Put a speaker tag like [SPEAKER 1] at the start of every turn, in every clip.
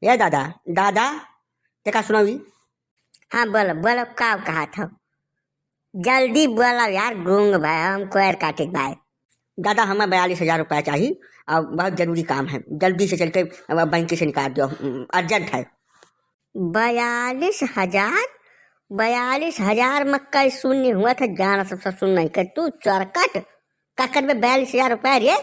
[SPEAKER 1] ए दादा दादा देखा सुनो भी।
[SPEAKER 2] हाँ बोलो बोलो का कहा था। जल्दी बोलो यार, गूंग भाई हम कोयर काटे भाई।
[SPEAKER 1] दादा हमें 42,000 रुपया चाहिए और बहुत जरूरी काम है, जल्दी से चल के बैंक से निकाल दो, अर्जेंट है।
[SPEAKER 2] 42,000? 42,000 मक्का शून्य हुआ था, जाना सबसे सुन नहीं कर तू चरकट का कर में 42,000 रुपया रे।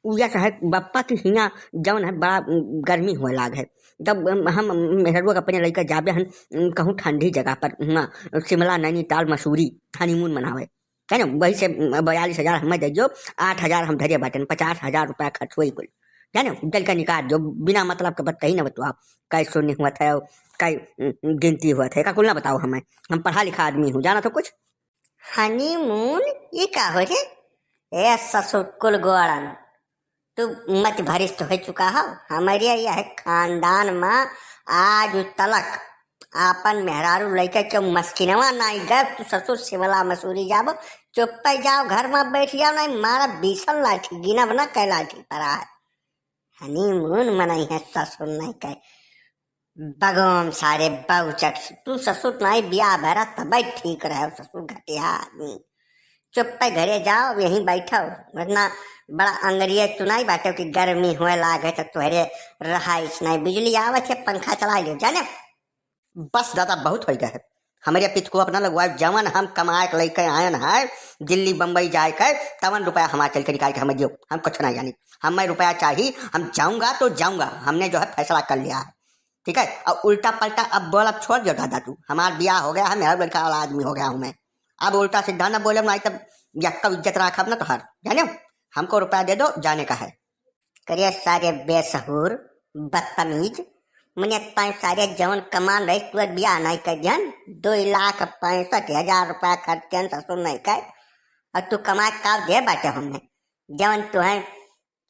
[SPEAKER 1] उया है बप्पा की हिया जौन है बड़ा गर्मी हुआ लाग है। तब हम मेहरुआ अपने लड़का जाबे हन कहूँ ठंडी जगह पर हुआ शिमला नैनीताल मसूरी हनीमून मनावे है ना। वही से 42,000 हमें दे दो, 8,000 हम धरे बाटन, 50,000 रुपया खर्च हुई कुल है ना। जल का निकाल दो बिना मतलब के बताई ना बतवाओ कै शून्य हुआ था कै गिनती हुआ था का कुल ना बताओ हमें। हम पढ़ा लिखा आदमी हूँ, जाना तो कुछ।
[SPEAKER 2] हनीमून ये का हो रे? ए ससुर कुल गोड़न तू मत भरिष्ठ हो चुका हो। हमारे यह खानदान में आज तलक आपन मेहरारू लड़का के मस्किनवा नहीं गए। तू ससुर शिमला मसूरी जाबो, चुप जाओ घर में बैठ जाओ, नहीं मारा 20 लाठी गिनब ना कै लाठी पड़ा है। हनीमून मनाई है ससुर नहीं कह बगोम सारे बहुचट। तू ससुर नहीं बिया भरा तब ठीक रहे, ससुर घटिया आदमी। चुप घरे जाओ यहीं बैठो, वरना बड़ा अंग्रेज सुनाई बाटो कि गर्मी हुए लागे तो तुहरे रहाइश नहीं। बिजली आवत है पंखा चला लो जाने।
[SPEAKER 1] बस दादा बहुत हो गया है। हमारे पित को अपना लगवाए जवन हम कमाए के लेके आयन है दिल्ली बम्बई जाए के तवन रुपया हमारे चल के निकाल के हमें दियो, हम कुछ नहीं जानी। हमें रुपया चाहिए, हम जाऊंगा तो जाऊंगा, हमने जो है फैसला कर लिया है ठीक है। और उल्टा पलटा अब बोल अब छोड़ दो दादा, तू हमारा ब्याह हो गया है, मेरा लड़का वाला आदमी हो गया हूँ मैं। अब उल्टा सीधा ना बोले नहीं तब यक्का इज्जत रखा ना तो हर जाने। हमको रुपया दे दो, जाने का है।
[SPEAKER 2] करिए सारे बेसहूर बदतमीज मुझे पाँच सारे जवन कमान रही तू ब्याह नहीं कर जन। 2,65,000 रुपया खर्चन ससुर नहीं कर, और तू कमा का दे बाटे हमने जवन तू है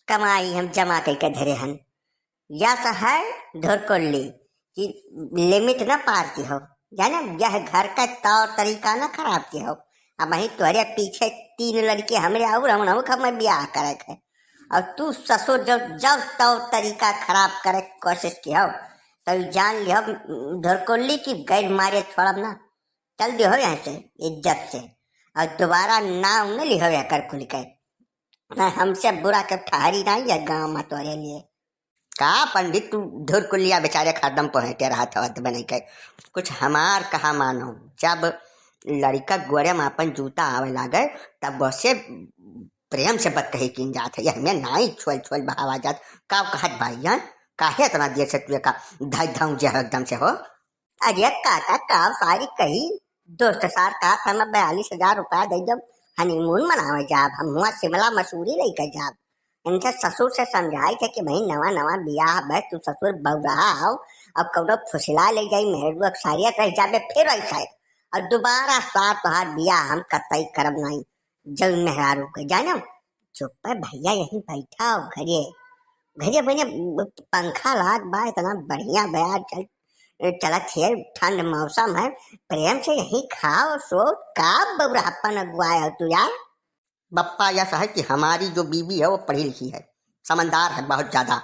[SPEAKER 2] कमाई हम जमा करके धरे हन। या सा है धर कर ली कि लिमिट ना पार की हो जाने। यह घर का तौर तरीका ना खराब की हो। अब वही तुम्हारे पीछे 3 लड़के हमरे और हम ब्याह करे है, और तू ससुर जब जब तौर तरीका खराब करे कोशिश की हो तो जान लियो धरकोली की गैर मारे छोड़ब ना। चल दियो यहाँ से इज्जत से, और दोबारा नाम न लिहो कर खुल के। हमसे बुरा कब ठहरी नहीं है गाँव में तोरे लिए।
[SPEAKER 1] का पंडित तू धुर कुलिया बेचारे खरदम पहुँचे रहा था बने के कुछ हमार कहा मानो। जब लड़का गोरे में अपन जूता आवे लागे तब बसे प्रेम से बत कही किन जात है, हमें नाई छोल छोल बहावा जात का कहत भाई जान काहे इतना देर से तू का धाई धाऊ जे एकदम से हो।
[SPEAKER 2] अरे काका का सारी कही दोस्त सार का था मैं 42,000 रुपया दे जब हनीमून मनावे जाब, हम हुआ शिमला मसूरी लेकर जाब। इनसे ससुर से समझाई थे कि भाई नवा नवा बियाह है, तू ससुर बहु रहा हो, अब कौनो फुसला ले जाई मेहरू अक्सारियत रह जाबे फिर ऐसा है। और दोबारा साथ तोहार बियाह हम कतई करब नहीं जल मेहरारू के जानो। चुप है भैया यहीं बैठा हो घरे घरे बने पंखा लाग बा इतना बढ़िया बया चल चलत है, ठंड मौसम है, प्रेम से यहीं खाओ सो का बबरापन अगुआए हो तू यार।
[SPEAKER 1] बप्पा यह है कि हमारी जो बीबी है वो पढ़ी लिखी है, समझदार है बहुत ज्यादा,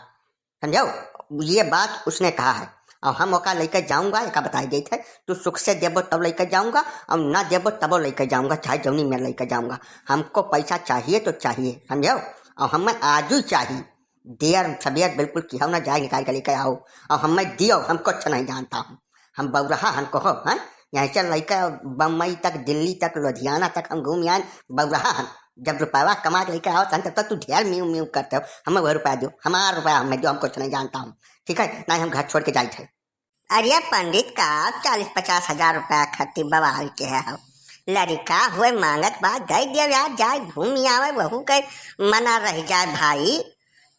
[SPEAKER 1] समझो ये बात उसने कहा है। और हम ओका लेकर जाऊंगा एक बताई गई थे, तू सुख से देबो तब लेकर जाऊंगा और ना देबो तब लेकर जाऊंगा, चाहे जौनी में लेकर जाऊंगा। हमको पैसा चाहिए तो चाहिए समझो, और हमें आज ही चाहिए। देर सवेर बिल्कुल कि हम ना जाए निकाल के लेकर आओ, और हमें दियो, हम कुछ नहीं जानता हूँ। हम बउरहा हमको हो हैं यहाँ से लेकर बम्बई तक दिल्ली तक लुधियाना तक हम घूम आए बउरहा हम। जब रुपया कमा के लेकर आओ तब तक तू ढेर म्यू म्यू करते हो, हमें वह रुपया दो, हमारा रुपया हमें दो, हम कुछ नहीं जानता हूँ ठीक है ना। हम घर छोड़ के जाए थे।
[SPEAKER 2] अरे पंडित का 40-50,000 रुपया खर्ची बवाल के है हो। लड़का हुए मांगत बात दे दियो यार, जाए घूम आवे वहू के मना रह जाए भाई।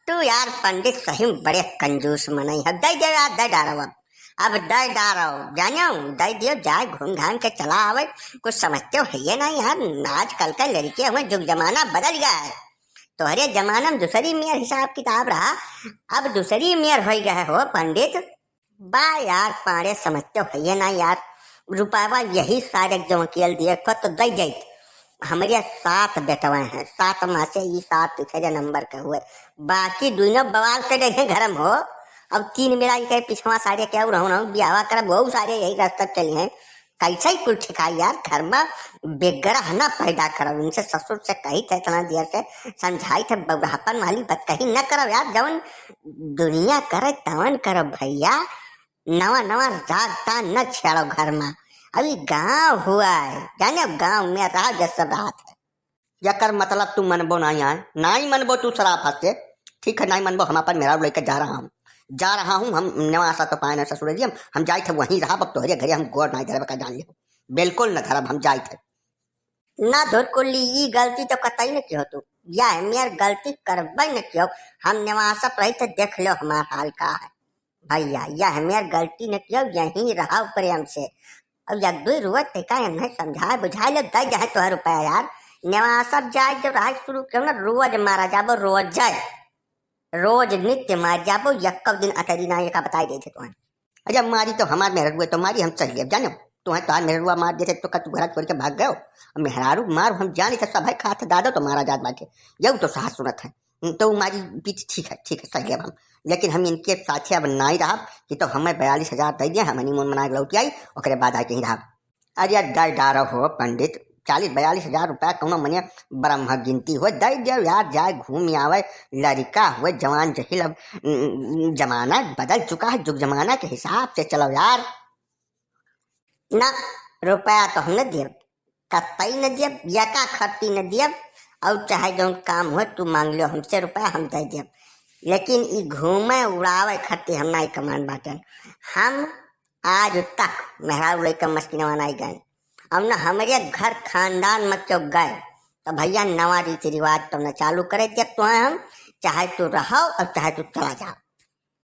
[SPEAKER 2] तू यार पंडित सही में बड़े कंजूस मनई है, दे दियो यार, दे डारो अब दे डारो जानो, दे दियो जाए घूम घाम के चला आवे। कुछ समझते हो है ये नहीं यार, आजकल का लड़के हमें जुग जमाना बदल गया है। तोहरे जमाना में दूसरी मेयर हिसाब किताब रहा, अब दूसरी मेयर हो गया हो पंडित। बा यार पारे समझते हो ये ना यार, रुपया यही सारे जो केल दिए तो दे जाइत। हमारे 7 बेटवा हैं, 7 माँ से ये 7 तीसरे नंबर के हुए, बाकी दोनों बवाल कर रहे घर में हो। अब 3 बेरा के पिछवा सारे क्या रहूं ब्याह कर बहुत सारे यही रास्ता चली हैं। कैसे ही कुल ठिकाई यार, घर में बेगरह न पैदा करो। इनसे ससुर से कही थे इतना देर से समझाई थे बउढ़ापन वाली बात कही न करो यार। जवन दुनिया करे तवन करो भैया, नवा नवा रागता न छेड़ो घर में। अभी गांव हुआ है जाने, गांव में रहा जैसा बात है।
[SPEAKER 1] यकर मतलब तू मनबो नहीं आए, नहीं मनबो तू शराफत से, ठीक है नहीं मनबो। हम अपन मेरा लेकर जा रहा हूँ हम नवासा तो पाए न ससुर जी, हम जाए थे वहीं रहा। अब तोहरे घरे हम गोर नहीं धरब का जान लियो, बिल्कुल न धरब, हम जाए थे
[SPEAKER 2] ना धोर को ली। ई गलती तो कतई न क्यों तू, या मेर गलती करबई न क्यों। हम नवासा रही थे, देख लो हमारा हाल का है भैया। यह मेर गलती न क्यों, यहीं रहा प्रेम से। अब एक दो रुवत का नहीं समझाए बुझाए ले दे जाए तो रुपया यार। नवासा जाए जब रहा शुरू क्यों ना, रोज मारा जाबो, रोज जाए, रोज नित्य मार जाबो। एक दिन अतरी ना ये का बताई देते तुम्हें।
[SPEAKER 1] अरे मारी तो हमार मेहरुआ तो मारी, हम चल गए जानो। तुम्हें तार मेहरुआ मार देते तो का तू घर छोड़ के भाग गए। मेहरारू मार हम जाने तो सब है खाते दादा तो मारा जात बाटे, यू तो सास सुनत है तो हमारी बीच ठीक है सही है हम। लेकिन हम इनके साथे अब नहीं रहा कि तो हमें 42,000 दे दिए, हम हनीमून मना लौट आई और बाद आके ही रहा। अरे गाय डारा हो पंडित, 40-42,000 रुपया कौनो मने ब्रह्म गिनती हो दे दियो यार। जाए घूम आवे, लड़का हुए जवान जहिल। अब जमाना बदल चुका है, जुग जमाना के हिसाब से चलो यार।
[SPEAKER 2] ना रुपया तो हम न दियब, कतई न दियब, यका खर्ची न दियब। और चाहे जो काम हो तू मांग लियो हमसे रुपया, हम दे दियब। लेकिन ई घूमे उड़ावे खर्ची हम नहीं कमान बाटन। हम आज तक मेहरारू लेकर मस्किनवा नहीं गए। अब न हमारे घर खानदान में क्यों गए तो भैया नवा रीति रिवाज तो न चालू करे दिया तो हम, चाहे तू रहो और चाहे तू चला जाओ।